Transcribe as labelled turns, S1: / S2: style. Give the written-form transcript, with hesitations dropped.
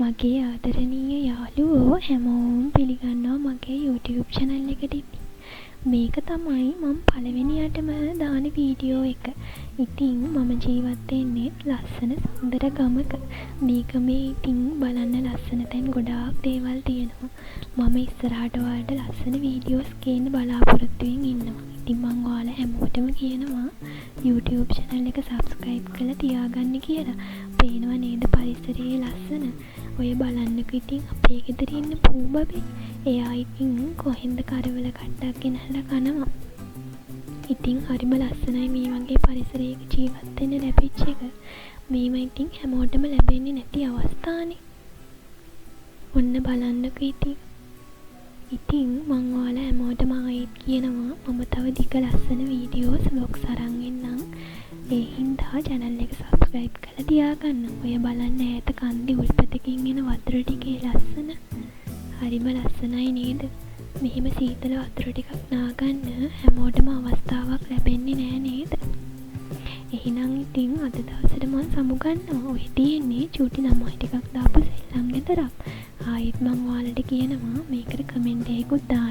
S1: මගේ ආදරණීය යාළුවෝ හැමෝම පිළිගන්නවා මගේ YouTube channel එකට. මේක තමයි මම පළවෙනියටම දාන වීඩියෝ එක. ඉතින් මම ජීවත් වෙන්නේ ලස්සන සුන්දර ගමක. මේක මේ ඉතින් බලන්න ලස්සන තැන් ගොඩාක් දේවල් තියෙනවා. මම ඉස්සරහට ඔයාලට ලස්සන වීඩියෝස් ගේන්න බලාපොරොත්තු වෙමින් ඉන්නවා. ඉතින් මම ඔයාලා හැමෝටම කියනවා YouTube channel එක subscribe කරලා තියාගන්න කියලා. පේනවා නේද පරිසරයේ ලස්සන. ඔය බලන්නකෝ ඉතින් අපේ ගෙදර ඉන්න පූ බබේ. එයා ඉතින් කොහෙන්ද කරවල කට්ටක් ගෙනල්ලා කනවා. ඉතින් හරිම ලස්සනයි මේ වගේ පරිසරයක ජීවත් වෙන්න ලැබිච්ච එක. මේව ඉතින් හැමෝටම ලැබෙන්නේ නැති අවස්ථානේ. ඔන්න බලන්නකෝ ඉතින්. ඉතින් මම ඔයාලා හැමෝටම ආයෙත් කියනවා මම තව දිග ලස්සන වීඩියෝස් vlogs අරන් එන්නම්. ඒ හින්දා channel එක subscribe කරලා තියාගන්න. ඔය බලන්න ඈත කන්දේ උල්පතකින් එන වතුර ටිකේ ලස්සන. හරිම ලස්සනයි නේද? මෙහෙම සීතල වතුර ටිකක් නාගන්න හැමෝටම අවස්ථාවක් ලැබෙන්නේ නෑ නේද? එහෙනම් ඉතින් අද දවසට මම සමුගන්නවා. ඔය තියෙන්නේ චූටි ළමයි ටිකක් දාපු සෙල්ලම් ගෙදරක්. ආයෙත් මම ඔයාලට කියනවා මේකට කමෙන්ට් එකකුත් දාන්න.